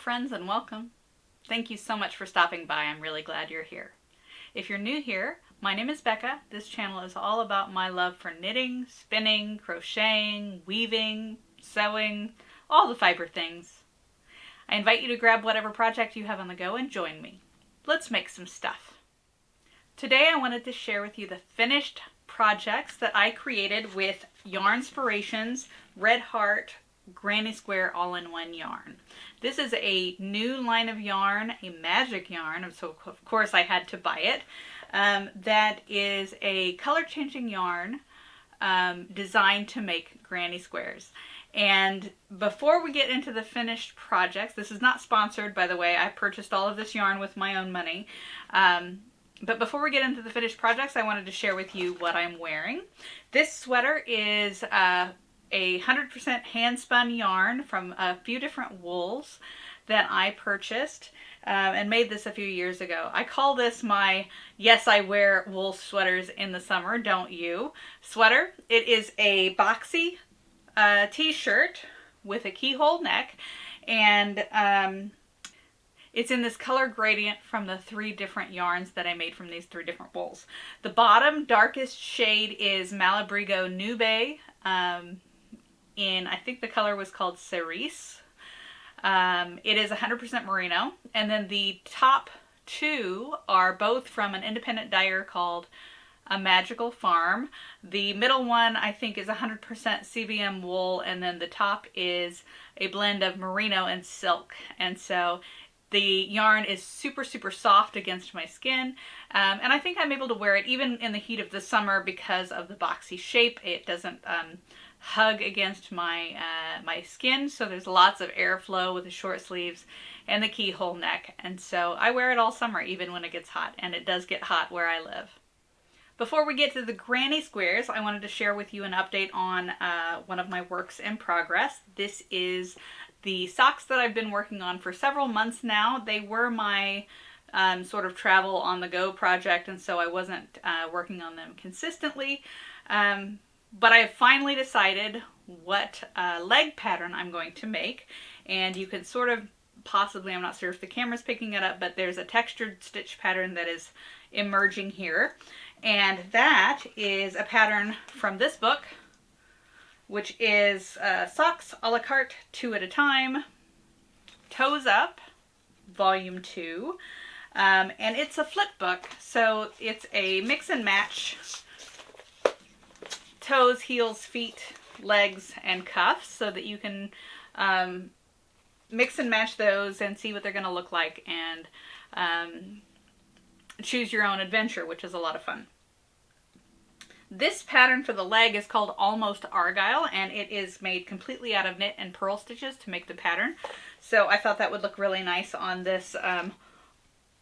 friends, and welcome. Thank you so much for stopping by. I'm really glad you're here. If you're new here, my name is Becca. This channel is all about my love for knitting, spinning, crocheting, weaving, sewing, all the fiber things. I invite you to grab whatever project you have on the go and join me. Let's make some stuff. Today I wanted to share with you the finished projects that I created with Yarnspirations Red Heart Granny Square all-in-one yarn. This is a new line of yarn, a magic yarn, so of course I had to buy it. That is a color-changing yarn designed to make granny squares. And before we get into the finished projects, this is not sponsored, by the way. I purchased all of this yarn with my own money. But before we get into the finished projects, I wanted to share with you what I'm wearing. This sweater is a 100% hand-spun yarn from a few different wools that I purchased and made this a few years ago. I call this my "Yes, I wear wool sweaters in the summer, don't you?" sweater. It is a boxy t-shirt with a keyhole neck, and it's in this color gradient from the 3 different yarns that I made from these 3 different wools. The bottom darkest shade is Malabrigo Nube, in, I think the color was called Cerise. It is 100% merino. And then the top 2 are both from an independent dyer called A Magical Farm. The middle one I think is 100% CBM wool, and then the top is a blend of merino and silk. And so the yarn is super, super soft against my skin, and I think I'm able to wear it even in the heat of the summer because of the boxy shape. It doesn't hug against my my skin, so there's lots of airflow with the short sleeves and the keyhole neck, and so I wear it all summer even when it gets hot, and it does get hot where I live. Before we get to the granny squares, I wanted to share with you an update on one of my works in progress. This is the socks that I've been working on for several months now. They were my sort of travel on the go project, and so I wasn't working on them consistently. But I have finally decided what leg pattern I'm going to make, and you can sort of possibly, I'm not sure if the camera's picking it up, but there's a textured stitch pattern that is emerging here, and that is a pattern from this book, which is Socks a la Carte 2 at a Time, Toes Up, Volume 2, and it's a flip book, so it's a mix and match toes, heels, feet, legs, and cuffs, so that you can mix and match those and see what they're going to look like, and choose your own adventure, which is a lot of fun. This pattern for the leg is called Almost Argyle, and it is made completely out of knit and purl stitches to make the pattern. So I thought that would look really nice on this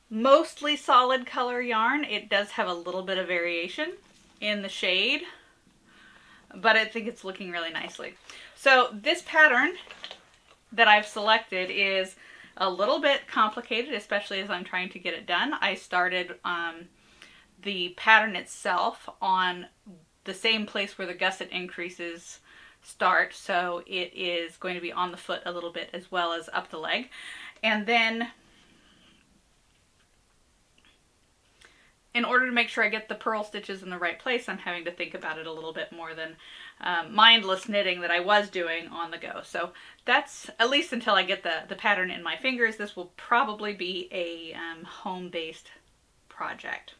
mostly solid color yarn. It does have a little bit of variation in the shade, but I think it's looking really nicely. So this pattern that I've selected is a little bit complicated, especially as I'm trying to get it done. I started the pattern itself on the same place where the gusset increases start, so it is going to be on the foot a little bit as well as up the leg. And then in order to make sure I get the purl stitches in the right place, I'm having to think about it a little bit more than mindless knitting that I was doing on the go. So that's, at least until I get the pattern in my fingers, this will probably be a home-based project.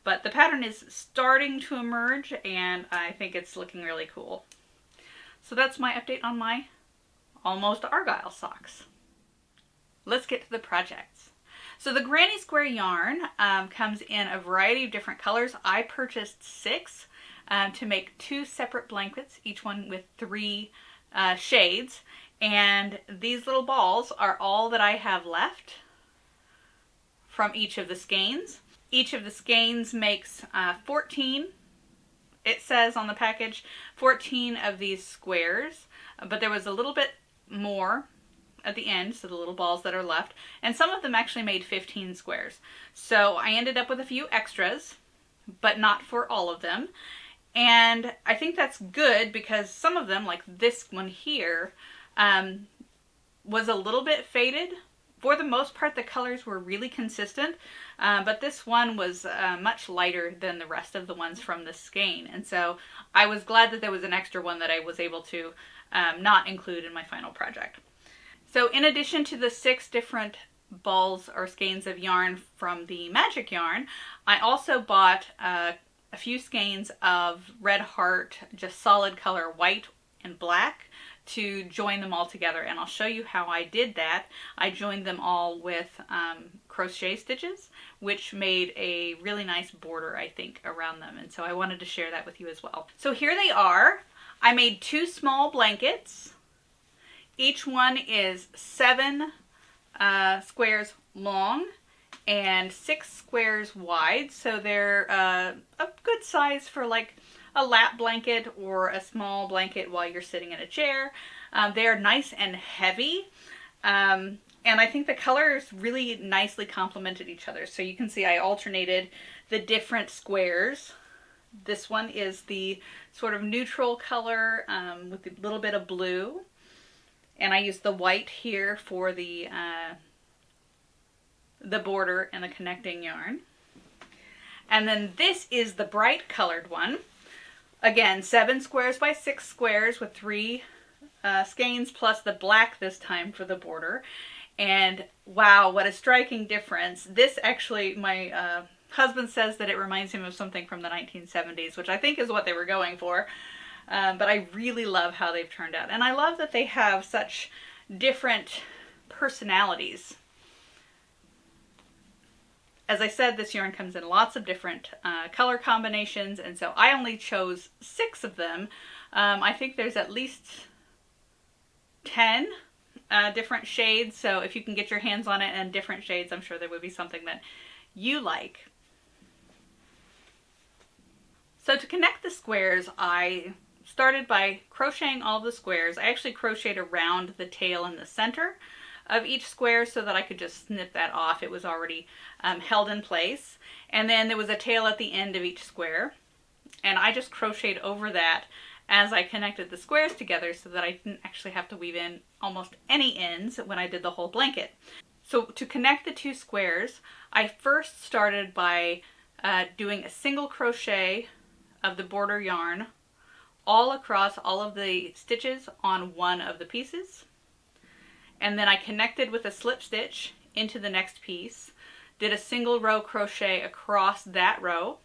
But the pattern is starting to emerge, and I think it's looking really cool. So that's my update on my Almost Argyle socks. Let's get to the projects. So the Granny Square yarn comes in a variety of different colors. I purchased 6 to make 2 separate blankets, each one with 3 shades. And these little balls are all that I have left from each of the skeins. Each of the skeins makes 14, it says on the package, 14 of these squares, but there was a little bit more at the end, so the little balls that are left, and some of them actually made 15 squares. So I ended up with a few extras, but not for all of them. And I think that's good because some of them, like this one here, was a little bit faded For the most part, the colors were really consistent, but this one was much lighter than the rest of the ones from the skein. And so I was glad that there was an extra one that I was able to not include in my final project. So in addition to the 6 different balls or skeins of yarn from the Magic Yarn, I also bought a few skeins of Red Heart, just solid color white and black, to join them all together, and I'll show you how I did that. I joined them all with crochet stitches, which made a really nice border, I think, around them, and so I wanted to share that with you as well. So here they are. I made 2 small blankets. Each one is 7 squares long and 6 squares wide, so they're a good size for like a lap blanket or a small blanket while you're sitting in a chair. They're nice and heavy, and I think the colors really nicely complemented each other. So you can see I alternated the different squares. This one is the sort of neutral color with a little bit of blue, and I used the white here for the border and the connecting yarn. And then this is the bright colored one. Again, 7 squares by 6 squares with 3 skeins plus the black this time for the border. And wow, what a striking difference. This actually, my husband says that it reminds him of something from the 1970s, which I think is what they were going for. But I really love how they've turned out. And I love that they have such different personalities. As I said, this yarn comes in lots of different color combinations, and so I only chose 6 of them. I think there's at least 10 different shades, so if you can get your hands on it and different shades, I'm sure there would be something that you like. So to connect the squares, I started by crocheting all the squares. I actually crocheted around the tail in the center of each square so that I could just snip that off. It was already held in place. And then there was a tail at the end of each square, and I just crocheted over that as I connected the squares together so that I didn't actually have to weave in almost any ends when I did the whole blanket. So to connect the 2 squares, I first started by doing a single crochet of the border yarn all across all of the stitches on one of the pieces. And then I connected with a slip stitch into the next piece, did a single row crochet across that row,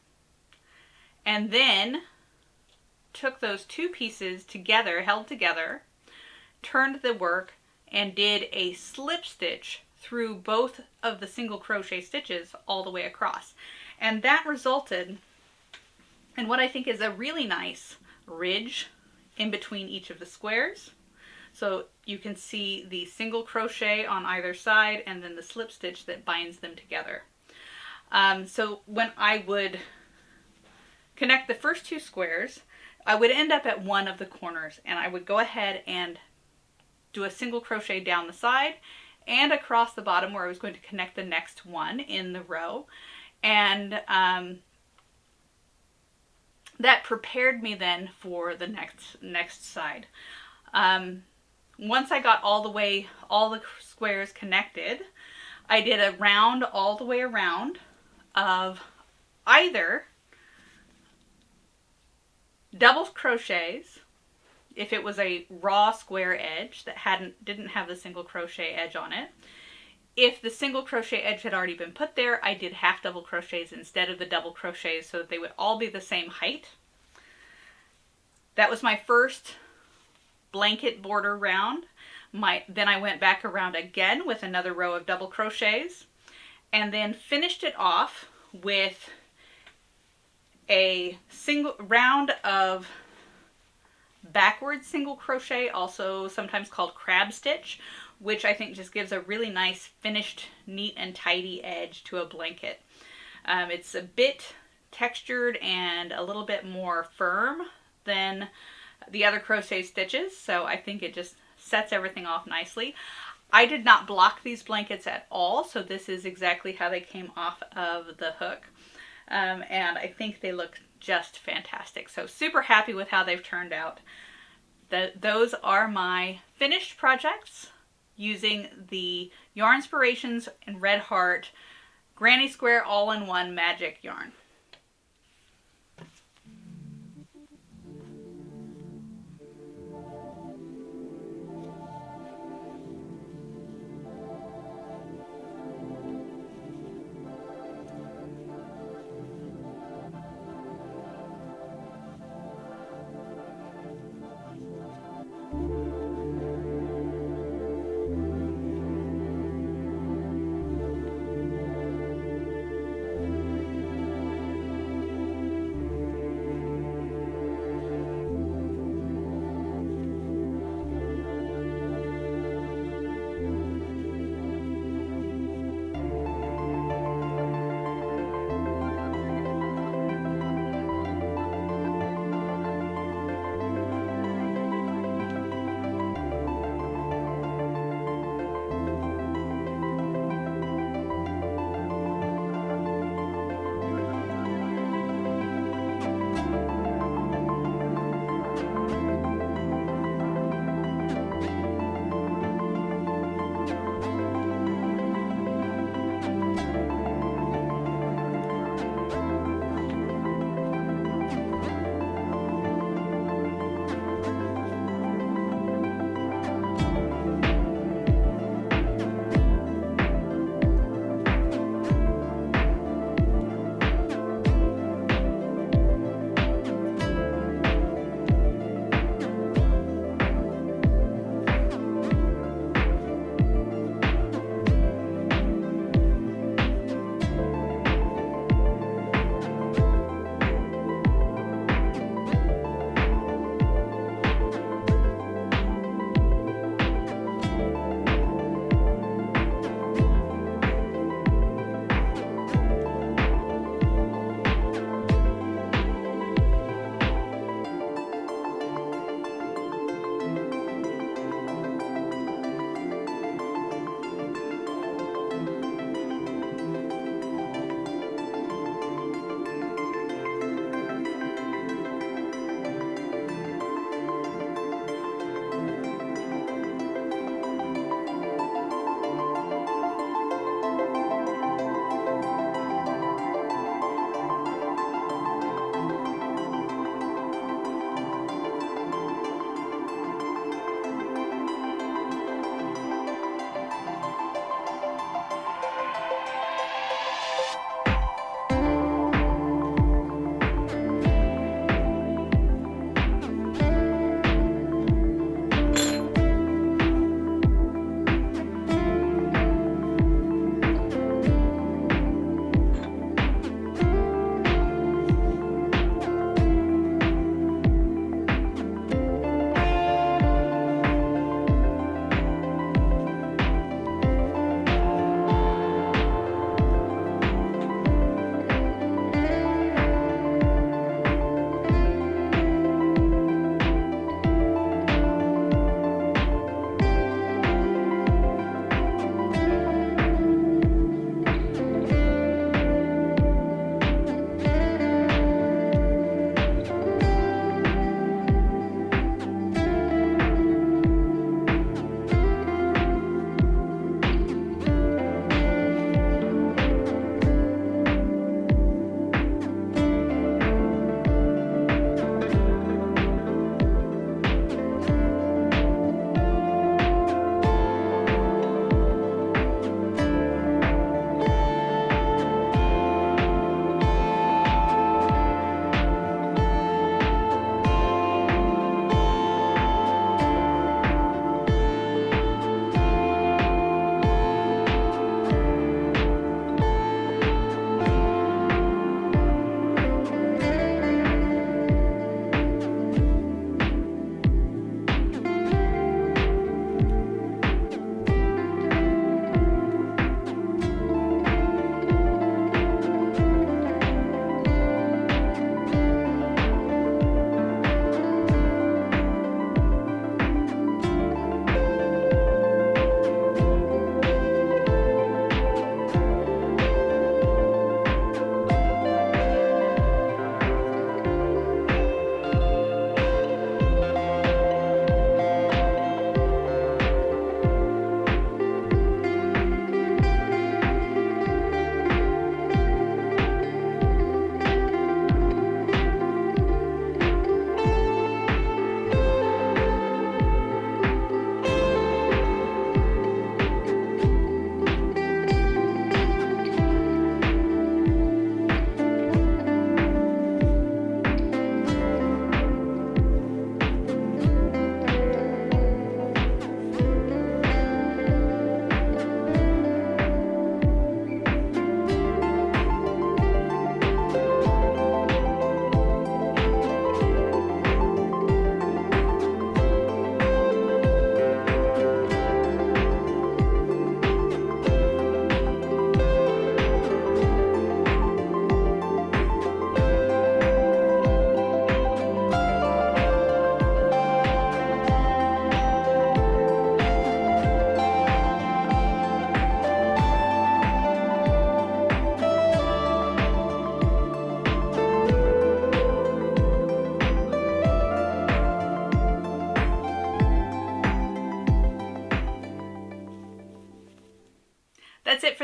and then took those 2 pieces together, held together, turned the work, and did a slip stitch through both of the single crochet stitches all the way across. And that resulted in what I think is a really nice ridge in between each of the squares. So you can see the single crochet on either side and then the slip stitch that binds them together. So when I would connect the first 2 squares, I would end up at one of the corners, and I would go ahead and do a single crochet down the side and across the bottom where I was going to connect the next one in the row. And that prepared me then for the next side. Once I got all the squares connected, I did a round all the way around of either double crochets if it was a raw square edge that didn't have the single crochet edge on it. If the single crochet edge had already been put there, I did half double crochets instead of the double crochets so that they would all be the same height. That was my first blanket border round. Then I went back around again with another row of double crochets, and then finished it off with a single round of backward single crochet, also sometimes called crab stitch, which I think just gives a really nice finished, neat and tidy edge to a blanket. It's a bit textured and a little bit more firm than the other crochet stitches, so I think it just sets everything off nicely. I did not block these blankets at all, so this is exactly how they came off of the hook. And I think they look just fantastic. So super happy with how they've turned out. Those are my finished projects using the Yarnspirations and Red Heart Granny Square all-in-one magic yarn.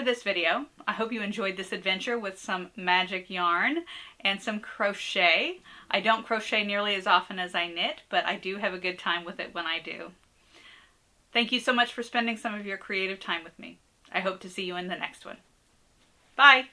this video. I hope you enjoyed this adventure with some magic yarn and some crochet. I don't crochet nearly as often as I knit, but I do have a good time with it when I do. Thank you so much for spending some of your creative time with me. I hope to see you in the next one. Bye!